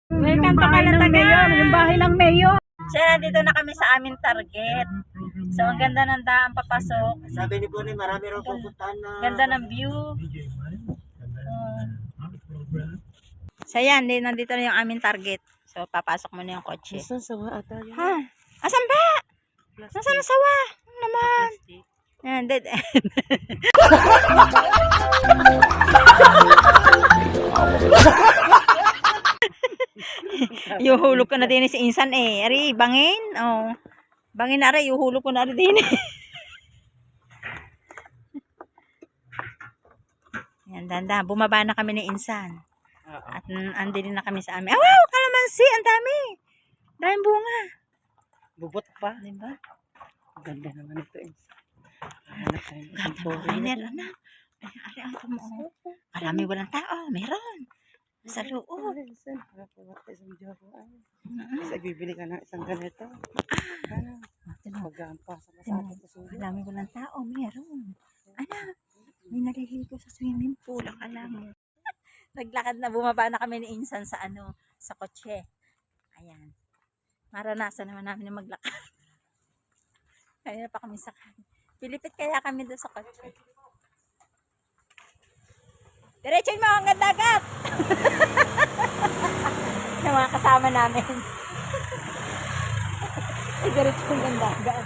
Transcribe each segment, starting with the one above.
Welcome to Calatagan. Yung bahay ng mayor. So, dito na kami sa aming target. So, ang ganda ng daan papasok. Sabi ni Kunin, marami raw pupuntahan na. Ganda ng view. So, yan. Nandito na yung aming target. So, papasok mo na yung kotse. Nasaan sawa ata yan? Ha? Asan ba? Nasaan ang sawa? Ano naman? Yan, dead end. Yuhulog ko na din si Insan eh. Ari, bangin. Oh. Bangin na ari, yuhulog ko na rin din. Yan, danda. Bumaba na kami ni Insan. At andin na kami sa amin. Oh, wow! Kalamansi! Ang dami! Daming bunga. Bubot pa. Diba? Ganda naman ito eh. Ganda mo. Ay, na. Ay, ari, ito mo. Marami walang tao. Meron. Sa loob. Kasi bibili ka ng isang ganito. Pagkampa sa Marami walang tao. Meron. Ano? May naliligo sa swimming pool. Akala mo. Naglakad na. Bumaba na kami ni Insan sa sa kotse. Ayan. Maranasan naman namin na maglakad. Kaya pa kami sakay. Pilipit kaya kami doon sa kotse. Diretsoy mo hanggang dagat. Yung mga kasama namin. Diretso hanggang dagat.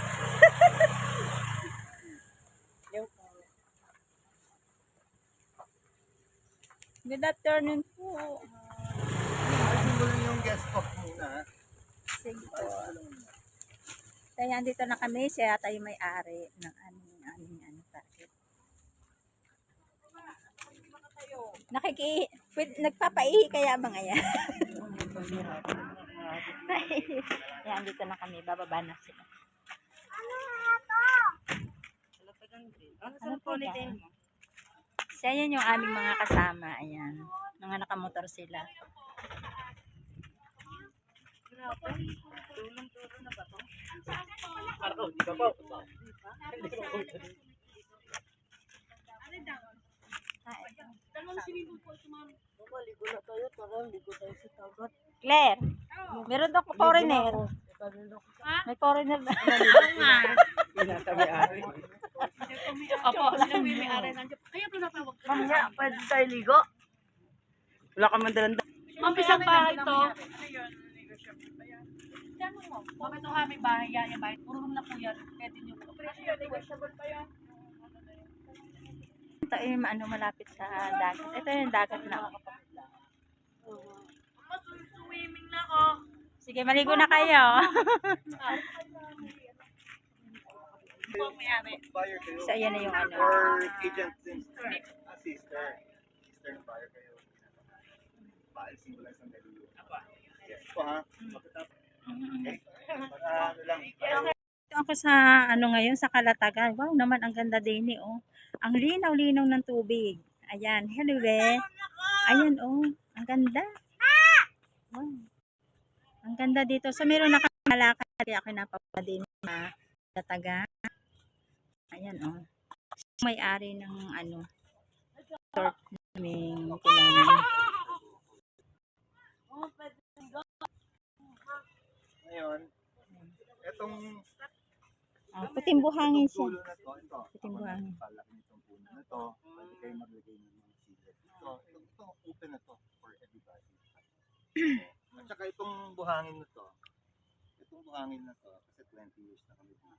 Good afternoon po. Ayusin mo lang yung guest box muna. Sige po. Kaya andito na kami. Siya yata yung may-ari ng aming target. Nagpapaihi kaya mga yan. Yan, dito na kami. Bababa na sila. Ano po ba? So, ayan yung aming mga kasama. Ayan. Mga nakamotor sila. Tulong-tulong na ba ito? Di ba po? Claire, meron daw foreigner. May foreigner na. Pinatabi-ari. Opo, sila may-ari. Kaya pinatawag ka. Mamaya, pwede tayo ligo? Wala ka man dalang. Mampisang bahay ito. Mami ito ha, may bahay yan. Yung bahay. Puro room na po yan. Pwede nyo. Negotiable pa yan. Ito ay malapit sa dagat. Ito yung dagat na. Swimming na ako. Sige, maligo na kayo. Buyer kayo. So, ayan na yung Or agent sister. Sister ng buyer kayo. Paalisin ko lang sa medyo. Yes po ha. Okay. Ano lang. Ito ako sa ngayon sa Calatagan. Wow, naman ang ganda din oh. Ang linaw-linaw ng tubig. Ayan, hello be. Ayan oh, ang ganda. Wow. Ang ganda dito. So meron na kami malakad kaya ako napapadin na Calatagan. Ayan oh. May-ari ng resort naming kailangan. Ngayon, etong Puting buhangin siya. pulo na to, ito. Puting buhangin. Palaki nitong puno na to. Pwede kayo maglagay ng mga silid dito. Ito, open na to for everybody. At saka itong buhangin na to, kasi 20 years na kami dito.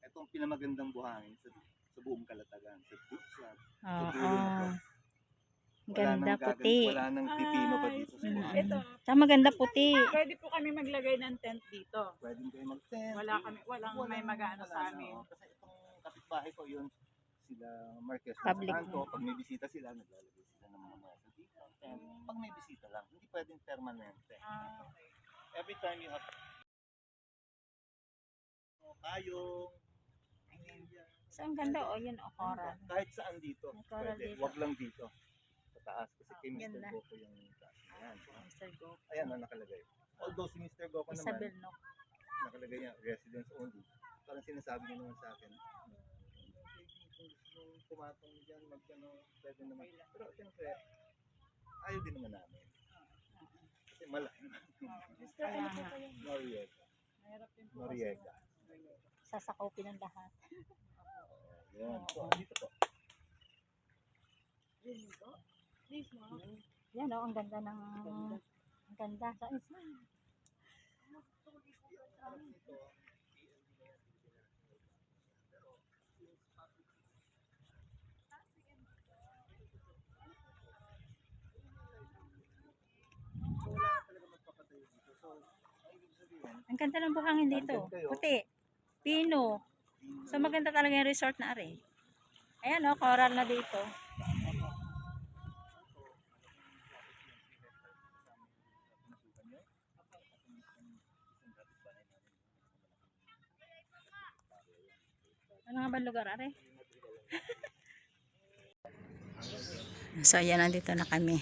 Itong pinamagandang buhangin sa buong Calatagan. Sa dulo na to. Ganda puti. Wala nang pipino pa dito sa buhangin. Ito. Tama, ganda puti. Pwede po kami maglagay ng tent dito. Pwede kayo mag-tent. Walang may mag-ano sa amin. Kasi itong kapitbahay ko yun, sila Marquez Public Santo, pag may bisita sila, naglalagay sila ng mga mesa dito. And pag may bisita lang, hindi pwedeng permanente. Every time you have kayong, So, ang ganda yun coral. kahit saan dito, Coral pwede. dito. Wag lang dito. Sa taas. Kasi kay Mr. Ganda. Goku yung taas. Ayan. Mr. Go. Ayan ang nakalagay. Although si Mr. Goku naman, Isabel no. nakalagay niya, residence only. Parang sinasabi niya naman sa akin, kung gusto nyo pumatong dyan, pwede naman. Pero siyempre, ayaw din naman namin. Kasi Kasi malaki. Kaya nga. Noriega. Noriega. Sasakopin ng lahat. Yan. So, dito po. Yan o, ang ganda ng... Ang ganda. Sa isa. Ang ganda ng buhangin dito. Puti. Pino. So maganda talaga yung resort na ari. Ayan o, coral na dito. Ano nga ba lugar ari? So ayan, nandito na kami.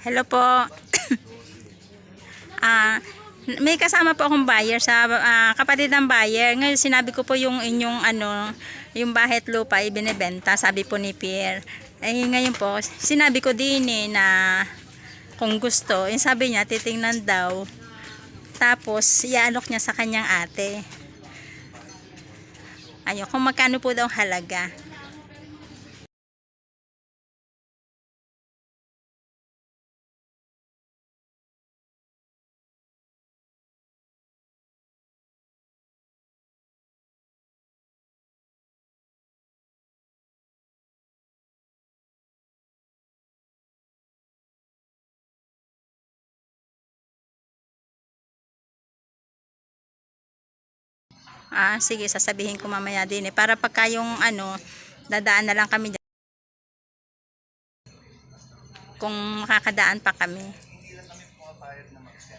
Hello po. May kasama po akong buyer sa kapatid ng buyer. Ngayon sinabi ko po yung inyong yung bahet lupa ibinebenta, sabi po ni Pierre. Eh ngayon po sinabi ko din na kung gusto, yung sabi niya titingnan daw. Tapos iaalok niya sa kanyang ate. Ayun, kung magkano po daw halaga. Sige, sasabihin ko mamaya din para pagka yung dadaan na lang kami dyan. Kung makakadaan pa kami. Hindi lang kami pumapayag na mag-sell.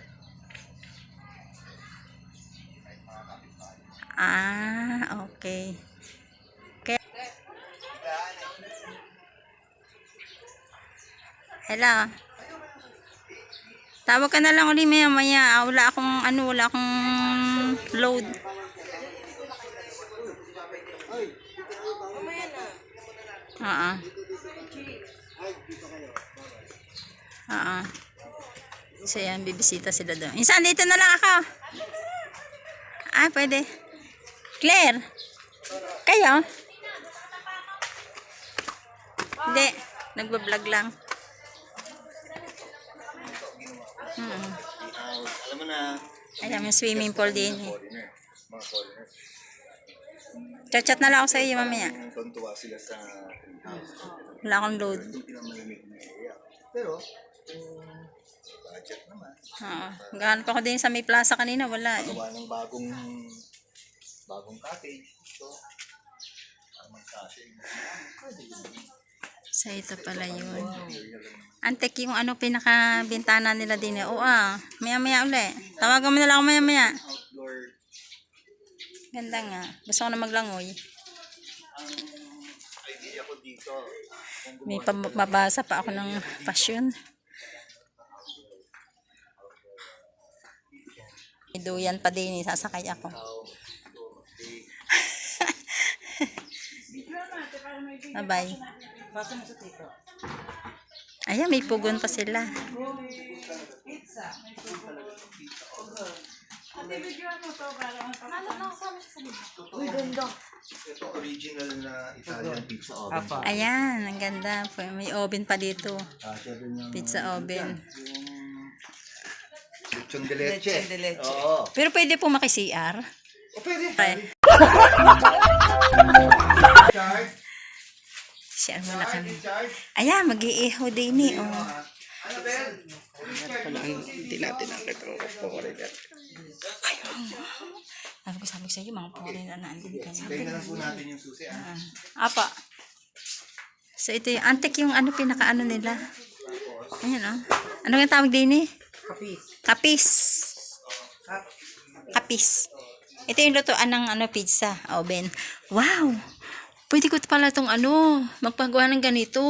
Okay. Hello. Tawag ka na lang ulit maya. Wala akong load. So yan, bibisita sila doon. Insan, dito na lang ako. Pwede. Claire. Kayo? Hindi. Nagbablog lang. Alam mo na, Ayan, may swimming pool din. foreigner. Mga foreigners. Chat na lang ako sa iyo mamaya. Tuntua sila sa treehouse. Wala akong load. Yung pinamalamig na area. Pero, budget naman. Gahan pa ako din sa may plaza kanina. Wala eh. Gawa ng bagong cottage. So, tamang cottage. So ito pala yun. Antek yung pinakabintana nila din eh. Maya maya uli. Tawagan mo na lang ako maya maya. Outdoor. Ganda nga. Gusto ko na maglangoy. Idea ko dito. May mabasa pa ako ng passion. Duyan pa din eh. Sasakay ako. Bye-bye. Ayan, may pugon pa sila. Ito original na Italian pizza oven. Ayan, ang ganda. May oven pa dito. Siya din yung Pizza oven. lechon de leche. Oo. Pero pwede po maki-CR. Pwede. Charge. Share muna kami. Charge. Ayan, mag-iihaw din eh. Annabelle. Hindi natin nakita ang foreigner. Sabi ko sa iyo, mga foreigner na andun ka. Tingnan na lang po natin yung susi. Apa. So ito yung antik yung pinaka nila. Ayan Ano yung tawag din eh? Kapis. Kapis. Ito yung lutuan ng pizza oven. Wow! Pwede ko pala itong magpagawa ng ganito.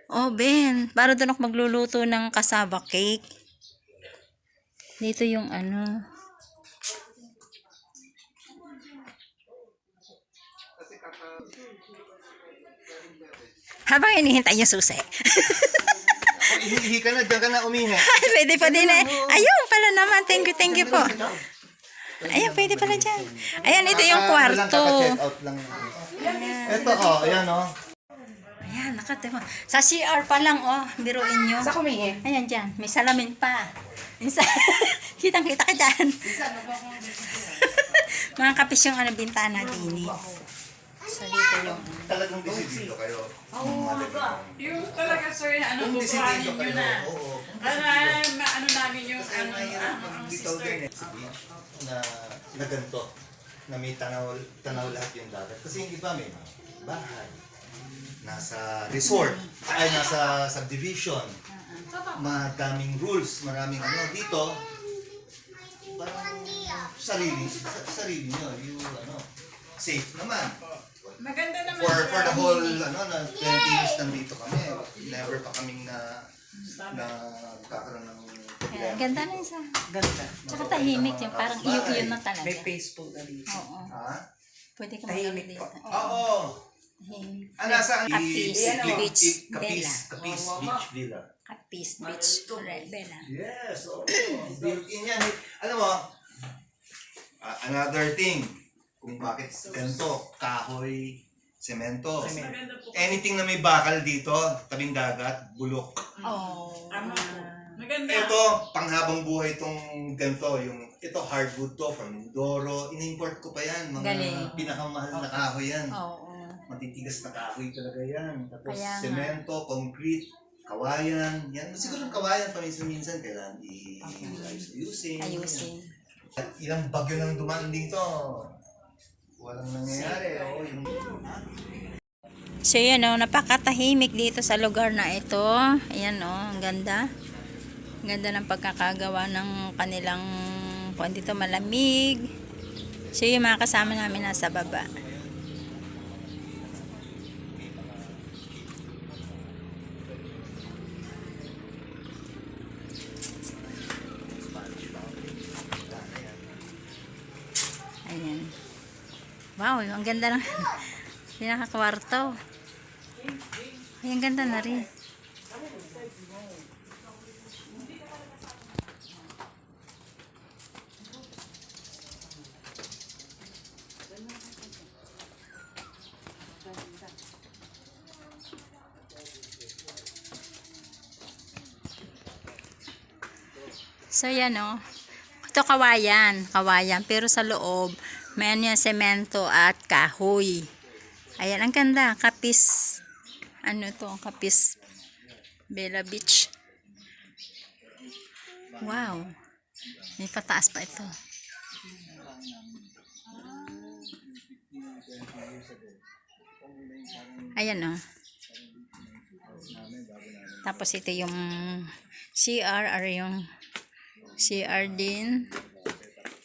Oven. Para doon ako magluluto ng cassava cake. Dito yung Habang hinihintay yung susi. Ihihi ka na, diyan ka na umihi. Pwede pa din eh. Ayun pala naman. Thank you po. Ayan, pwede pala dyan. Ayan, ito yung kwarto. Check out lang. Ito, ayan, Ayan, nakatema. Sa CR pa lang, biruin nyo. Sa kumihi. Ayan dyan, may salamin pa. Kitang-kita ka dyan. Mga kapis yung bintana din eh. So, dito yung... Talagang desidido kayo. Yung talaga sir, Kung desidido kayo, oo. ano namin yung Bitaw din na ganito. Na may tanaw lahat yung dagat. Kasi yung iba may bahay. Nasa resort. Ay, nasa subdivision. Madaming rules. Maraming dito. Parang sarili nyo. Yung safe naman. maganda naman For the whole, na 20 years nandito kami. Never pa kaming kakaroon ng Ayan, ganda na isa. Ganda. Tsaka tahimik yung parang iyo-iyo na talaga. May peaceful na dito. Oo. Ha? Pwede ka magano Tahimik dito. po. Oo. Tahimik. Nasa Kapis Beach Villa. Kapis Beach Villa. Kapis Beach Villa. Yes, oo. Built-in yan. Alam mo, another thing, kung bakit ganito, kahoy, semento. Anything na may bakal dito, tabing dagat, bulok. Oh. Maganda. Ito, panghabang buhay itong ganito. Ito, hardwood to, from Mindoro. In-import ko pa yan. Mga Galing. pinakamahal na kahoy yan. Oo. Matitigas na kahoy talaga yan. Tapos Kaya nga. semento, concrete, kawayan. Yan. Siguro yung kawayan paminsan-minsan kailangan i-ayusin. Ayusin. At ilang bagyo nang dumaan dito. Walang nangyayari. So yan napakatahimik dito sa lugar na ito. Ayan ang ganda. Ang ganda ng pagkakagawa ng kanilang kung dito malamig. So yung mga kasama namin nasa baba. Ayan. Wow, ang ganda ng pinakakwarto. Ay, ang ganda na rin. So yan ito kawayan, pero sa loob may semento at kahoy. Ayan, ang ganda, Kapis Kapis Bella Beach. Wow, may pataas pa ito. Ayan tapos ito yung CR or yung CR din.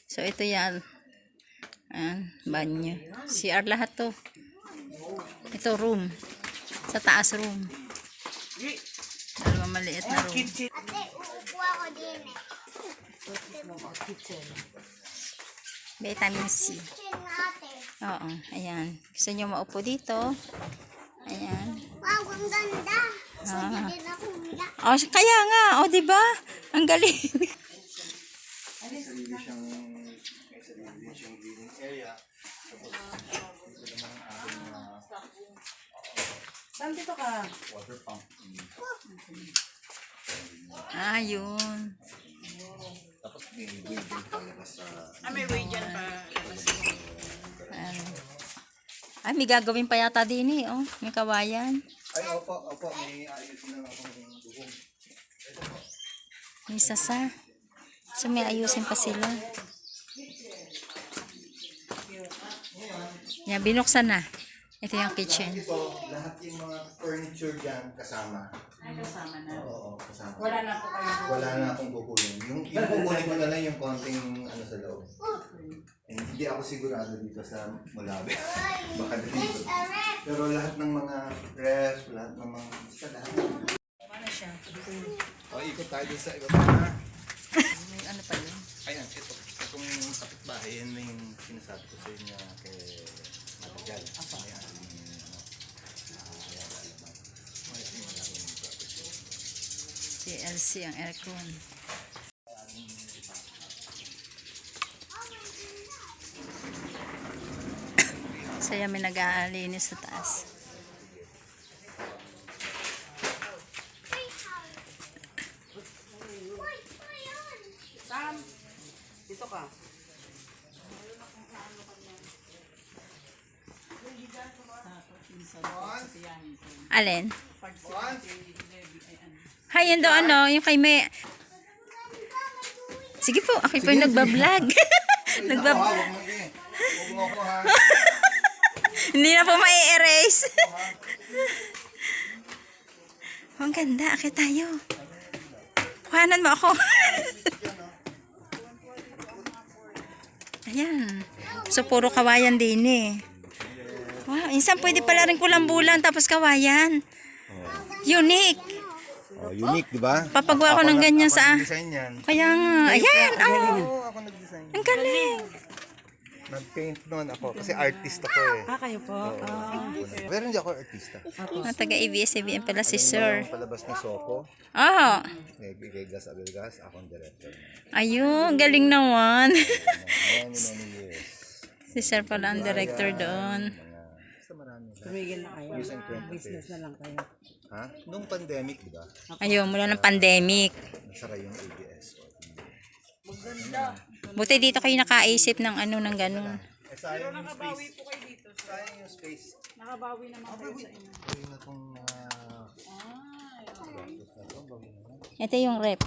So ito yan. Banyo. CR lahat to. Ito room. Sa taas room. Dalawa maliit na room. Ate, uupo ako din Vitamin C. Kitchen na ate. Oo, ayan. Gusto nyo maupo dito? Ayan. Wow, ang ganda. Pwede din ako umiyak. Oh, kaya nga. Oh, di ba? Ang galing. Sarili siyang living area. Tapos, ito naman ang ating Saan dito ka? water pump. Yun. Tapos may way din talaga sa... May way dyan pa. Ay, may gagawin pa yata din may kawayan. Ay, opo, may ayusin na akong buhong. Ito po. May sasa. So, may ayusin pa sila. Yan, binuksan na. Ito yung kitchen. Ito, lahat yung mga furniture dyan kasama. Ay, kasama na. Oo, kasama. Wala na po kayo. Wala na akong kukunin. Yung kukunin ko na lang yung konting sa loob. And hindi ako sigurado dito sa Malawi. Baka dito. Pero lahat ng mga ref, lahat ng mga... Basta lahat. Paano siya? Ikot tayo dun sa iba pa. May ano pa yun? Ayan, itong kapitbahay, yan na yung sinasabi ko sa inyo kay Matagal. Ayan, TLC ang aircon. Saya may nag-aalinis sa taas. Sam, dito ka. Alin? Hay, yun daw ano, yung kay may... Sige po, ako po yung nagbablog. Hindi na po mai-erase. Ang ganda, akit tayo. Kuhanan mo ako. Ayan. So, puro kawayan din eh. Wow, insan pwede pala rin kulambulan tapos kawayan. Unique. Oh, unique, di ba? Papagawa ko ng ganyan sa... Design yan. Kaya nga. Ayan, oh. Oo, ako nag-design. Ang galing. Nag-paint noon ako kasi artist ako eh. Kayo po. Pero hindi ako artista. Taga-ABS-CBN pala si Sir. Yung palabas na Sopo, Oh. Vegas Abelgas, ako ang director. Ayun, galing naman. Many years. Si Sir pala ang director doon. Basta marami na. Tumigil na kayo. Years and 20 Business years. na lang kayo. Ha? Nung pandemic, di ba? Ayun, mula ng pandemic. Nasara yung ABS. Buti dito kayo nakaisip ng ano, ng gano'n. Eh, sayang yung space. Sayang yung space. Nakabawi naman kayo sa inyo. Ayun na itong Ito yung rep.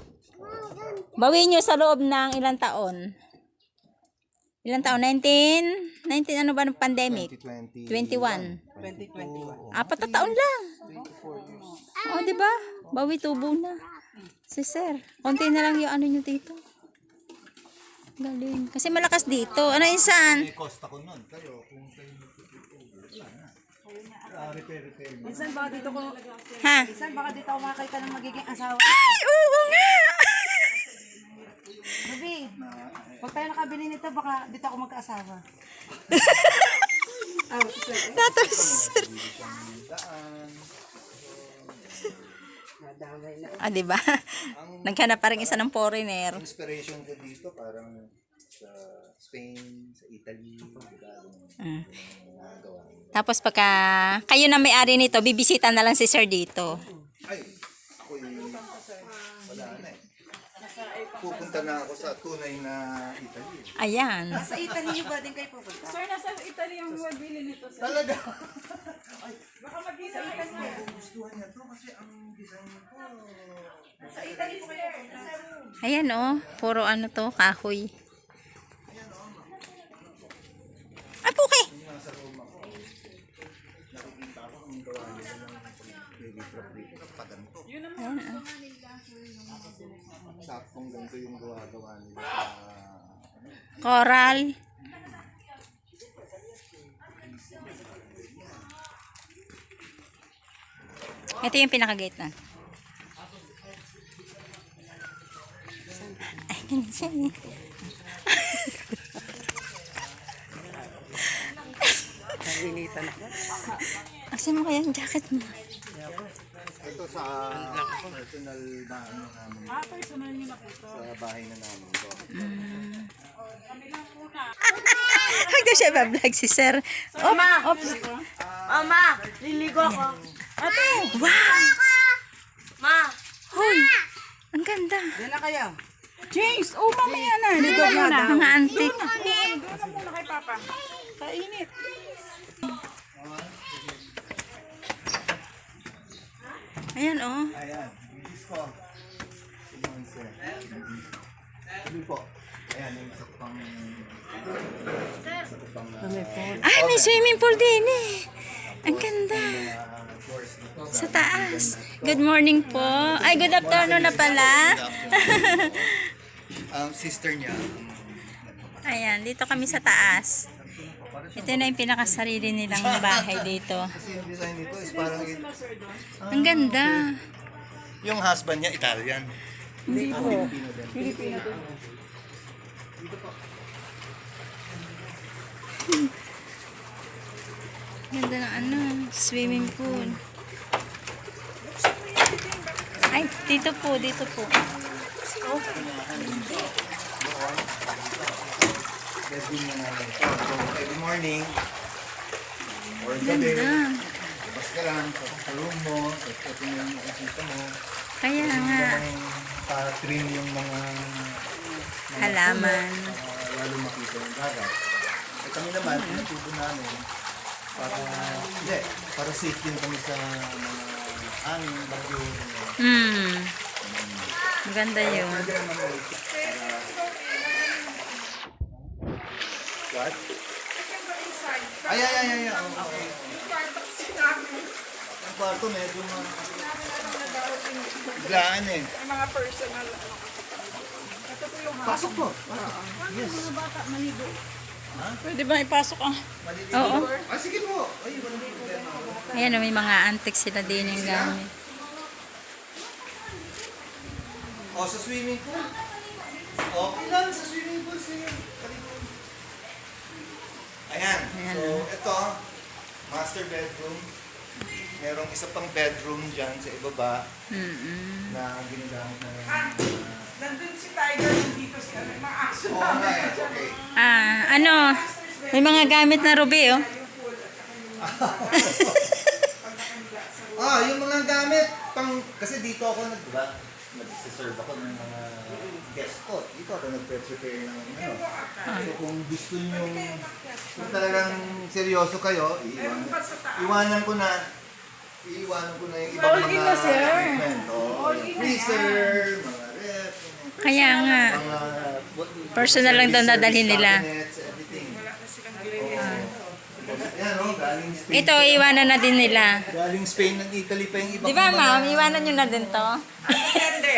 Bawiin nyo sa loob ng ilang taon. Ilang taon? 19 ano ba ng pandemic? 2020. 21. 2021. 4 na taon lang. 24 years. O, di ba? Bawi tubo na. Si Sir, konti na lang yung ano nyo dito. Galing. Kasi malakas dito. Ano insan? May cost ako nun. Kayo, kung kayo wala na. Repair. Minsan baka dito ko, Ha? minsan baka dito ako makakita ng magiging asawa. Ay, oo nga! Baby, pag tayo nakabili nito, baka dito ako magkaasawa. Natapos si Sir. Daan. Ah, di ba? Naghanap pa rin isa ng foreigner. Inspiration ko dito parang sa Spain, sa Italy, diba? Mm. Nagawa nila. Tapos pagka kayo na may-ari nito, bibisita na lang si Sir dito. Ay, ako'y wala na eh. Pupunta na ako sa tunay na Italy. Ayan. Sa Italy ba din kayo pupunta? Sir, nasa Italy yung mabili nito. Sir. Talaga? Baka mag-isa Italy. Gustuhan niya to kasi ang design ko. Sa Italy po kayo. Ayan oh, puro ano to, kahoy. Ah, puki! Nasa Roma ko. Nakikita ko ang gawa nila ng baby prop paganto. Ayan oh. Saktong ganito yung gawa nila sa Coral. Ito yung pinaka-gate na. Ay, ganun siya eh. Nalilitan ako. Aksin mo kaya yung jacket mo. ito sa personal na ano namin. Personal niyo na po ito. Sa bahay na namin to. Huwag na siya ba-vlog si Sir. Oops. Mama, liligo ako. Wow! Ma! Hoy! Ang ganda. Diyan na kayo. James, mamaya na. Dito muna. Mga antique. Doon na muna kay Papa. Kainit. Ayan oh. Ayan, bibis ko. Tignan sir. Sabi po. Ayan, yung isa pang... Ay, may swimming pool din eh. Ang ganda. Doors dito. Sa taas. Good morning po. Ay, good afternoon na pala. Sister niya. Ayan, dito kami sa taas. Ito na yung pinakasarili nilang bahay dito. Kasi yung design nito is parang... Ang ganda. Yung husband niya, Italian. Hindi po. Filipino din. Pilipino to. Ganda ng ano, swimming pool. Ay, dito po, dito po. Bedroom na namin ito. So, every morning, or gabi, Ganda. labas ka lang, tapos sa room mo, tapos ito na yung nakikita mo. Kaya Hindi nga. naman pa-trim yung mga Halaman. puno, lalo makita yung dagat. Eh kami naman, pinatubo namin para, hindi, para safe din kami sa mga hangin, bagyo. Maganda yun. Pwede naman ulit. What? Ay. Okay. Ang kwarto medyo biglaan eh. May mga personal. Pasok po. Yes. Pwede ba ipasok ang... Oo. Ah, sige po. Ay, walang problema. Ayan, may mga antiques sila din yung gamit. O, sa swimming pool. Okay lang, sa swimming pool. Sige. Ayan. Ayan, So, ito, master bedroom. Merong isa pang bedroom dyan sa ibaba na ginagamit na Nandun si Tiger, nandito si ano, mga aso. Oo nga eh, okay. Ano, may mga gamit na Ruby, oh. Yung mga gamit, kasi dito ako nag-serve ako ng mga guest ko. Dito ako nag-prepare ng So kung gusto nyo, kung talagang seryoso kayo, iwanan ko na yung ibang mga equipment. Yung freezer, mga ref, Kaya nga. mga Personal lang daw dadalhin nila. cabinets, everything. Ayan galing Spain. Ito, iwanan na din nila. Galing Spain ng Italy pa yung iba. Di ba, ma'am? Iwanan nyo na din to? Depende.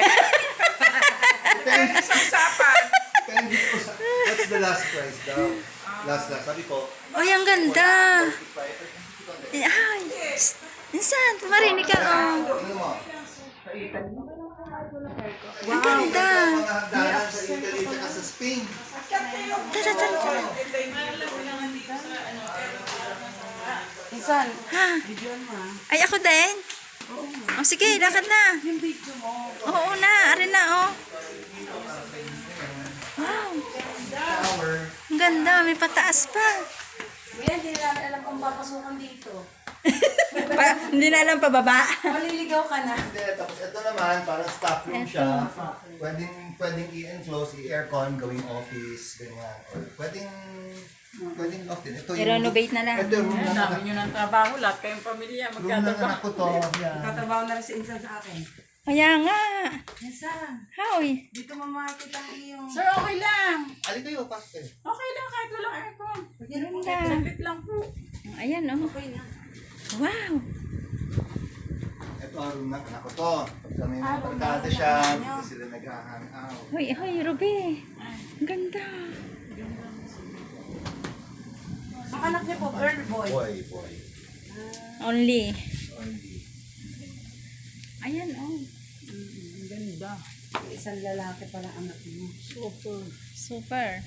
Usapan. What's the last price daw? Last. Sabi ko, Ay, ang ganda. Ay, insan, marinig ka, oh. ano mo? Ang ganda. Mga hagdanan sa Italy at sa Spain. Tara, tara, tara. Insan, Ha? Ay, ako din? Oh, sige, lakad na. yung video mo. Oo na, arin na, oh. Wow, Shower. ang ganda, may pataas pa. Kaya hindi namin alam kung papasukan dito. Hindi na alam pababa. Maliligaw ka na. Hindi, tapos ito naman, parang staff room siya. Pwedeng i-enclose, i-aircon, gawing office, ganyan. Or pwedeng off din. Ito I-renovate na lang. Ito yung room ng Dami anak. nyo ng trabaho, lahat kayong pamilya, Room ng anak ko to. Yan. Katrabaho na rin si Insan sa akin. Kaya nga. Insan, Hoy. dito mamakita ang iyong... Sir, okay lang. Ali kayo, pasok kayo. Okay lang, kahit walang aircon. Ganda. Saglit lang po. Ayan, oh. Okay na. Wow. Ito ang room ng anak ko to. Sa may mga barkada siya. Dito sila nag-hang out. Hoy, hoy, Ruby. Ang ganda. Ang anak niya po, girl boy. Boy. Only. Only. Ayan, oh. Isang lalaki pala anak niya. Super.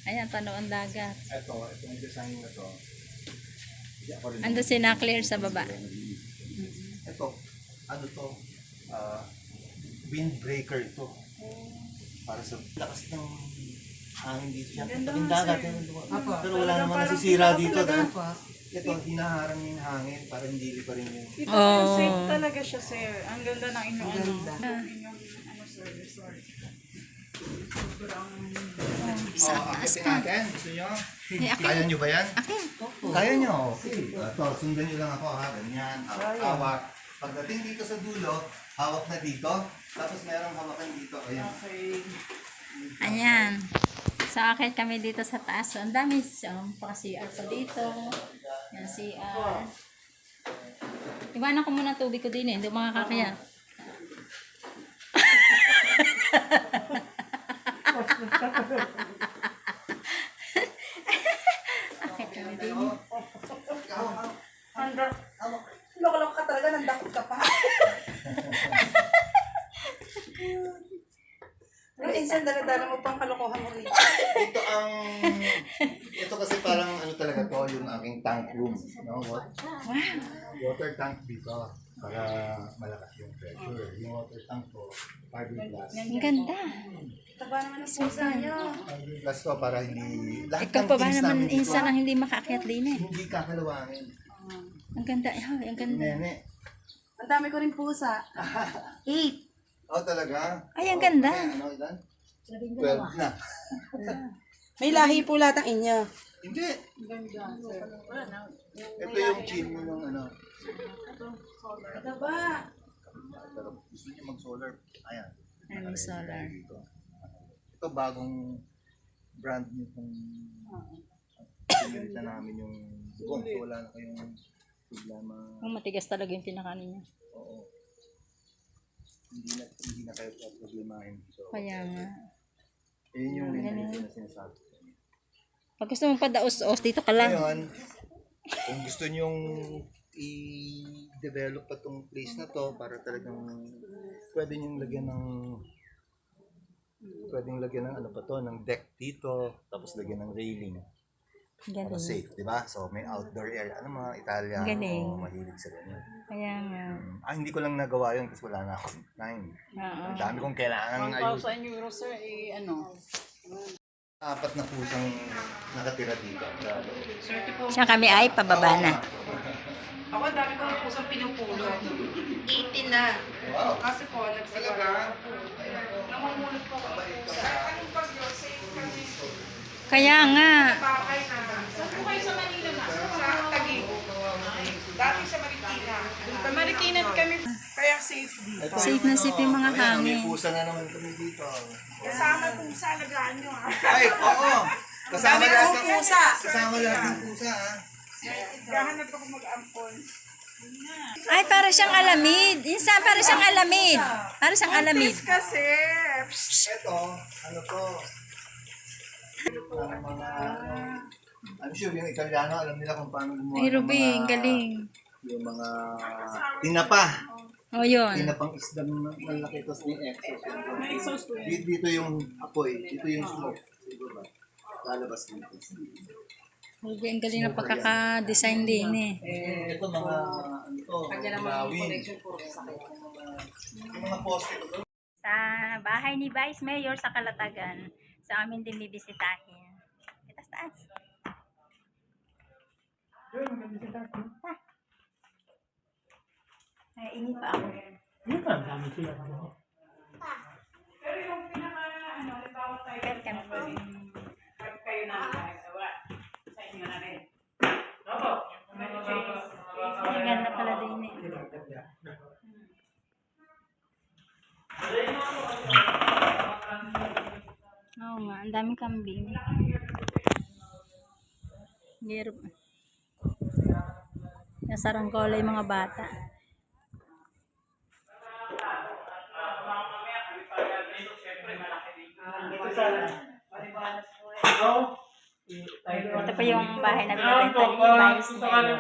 Ayan, tano ang dagat. Itong design na to. Hindi ako rin. Ando si Claire sa baba. Ito, ano to? Windbreaker ito. Para sa lakas ng hangin dito. Tabing dagat. Pero wala naman nasisira dito. Dahil ito, hinaharang yung hangin para hindi pa rin yung... Ito oh. Safe talaga siya, sir. Ang ganda ng inyong resort. Sa taas akitin pa. natin. Gusto nyo? Ay, akin. Kaya nyo ba yan? Akin. Kaya nyo? Okay. Ito, sundan nyo lang ako ha. Ganyan. Hawak. Pagdating dito sa dulo, hawak na dito. Tapos merong hawakan dito. Ayan. Okay. Ayan. So, akit kami dito sa taas. So, ang dami. Pa-CR pa dito. Yan, CR. Iwanan ko muna tubig ko din eh. Hindi makakakaya. Akit kami din. Loko-loko ka talaga, nandakot ka pa. Pero Insan, dala-dala mo pang kalokohan mo rin. Ito kasi parang ano talaga to, yung aking tank room. No? Water tank dito para malakas yung pressure. yung water tank ko, fiberglass. Ang ganda. Taba naman ang pusa niyo. Fiberglass to para hindi... Lahat Ikaw ng pa ba things naman namin dito, insan ang hindi makaakyat din eh. hindi kakalawangin. Ang ganda. Ay, ang ganda. Nene. Ang dami ko rin pusa. 8. Oh, talaga? Ay, ang ganda. Ano, ilan? 12 na. May lahi po lahat ang inyo. Hindi. Ito yung chin mo ng ano. Taba. Pero gusto niyo mag-solar. Ayan. Ay, mag-solar. Ito bagong brand niyo kung pinilitan namin yung bukong. So wala na kayong problema. Ang matigas talaga yung pinakaano niya. Oo. Hindi na kayo problemahin. So, Kaya nga. yun yung limited na sinasabi ko. Pag gusto mong padaos-os, dito ka lang. Ngayon, kung gusto nyong i-develop pa tong place na to para talagang pwede nyong lagyan ng ano pa to, ng deck dito, tapos lagyan ng railing para Galing. safe, di ba? So may outdoor area. Ano mga Italiano, Galing. mahilig sa ganyan. Kaya nga. Hindi ko lang nagawa yun kasi wala na akong time. Oo. Ang dami kong kailangan ayusin. 1,000 euros sir, ano? 4 na pusang nakatira dito. Swerte po. Siya kami ay pababa na. Ako, ang dami ko ng pusang pinupulot. 18 na. Wow. Kasi po, nagsigara po. Namumulot po ako ng pusa. Anong pag yun? Safe kami. Kaya nga. Bakay na. Saan po kayo sa Manila na? Sa Taguig. Dati sa Marikina. Sa Marikina kami. Kaya safe dito. Safe na safe yung mga Ayan, may hangin. pusa na naman kami dito. Kasama pusa, alagaan nyo ah. Ay, oo. Kasama Dami lahat kong ng pusa. Kasama lahat ng pusa, ha? Gahanap ako mag-ampon. Ay, para siyang alamid. Insan, para siyang alamid. Para siyang alamid. Kasi, Ito, ano to? Ang mga... I'm sure yung Italiano, alam nila kung paano gumawa. Ay, ng Ruby, mga- ang galing. Yung mga tinapa. O, yun. Tinapang isda ng malaki, tapos may exhaust. Dito yung apoy, dito yung smoke. Siguro ba? Lalabas dito. Ruby, ang galing ng pagkaka-design din eh. Ito mga, ano to, lawin. Yung mga poste ko. Sa bahay ni Vice Mayor sa Calatagan. Sa amin din bibisitahin. Taas-taas. Ay, init pa ako. Kat kami. Ang ganda pala din eh. Oo nga, ang daming kambing. Hirap. Nasa ranggola yung mga bata. Ito pa yung bahay na binibenta ni Vice Mayor.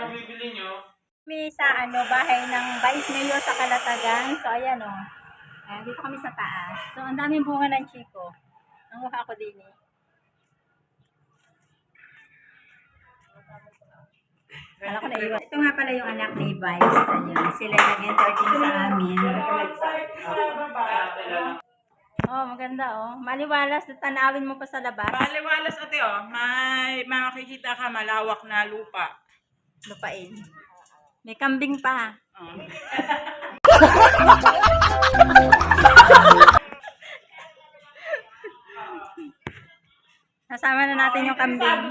Kami sa bahay ng Vice Mayor sa Calatagan. So ayan o. Ayan, dito kami sa taas. So ang daming bunga ng chiko. Ang mukha ko din eh. Kala ko naiwan. Ito nga pala yung anak ni Vice. Ayun, sila nag-entertain sa amin. Oh, maganda oh. Maliwalas, tanawin mo pa sa labas. Maliwalas ate oh, may makikita ka malawak na lupa. Lupain. May kambing pa. Nasama na natin yung kambing.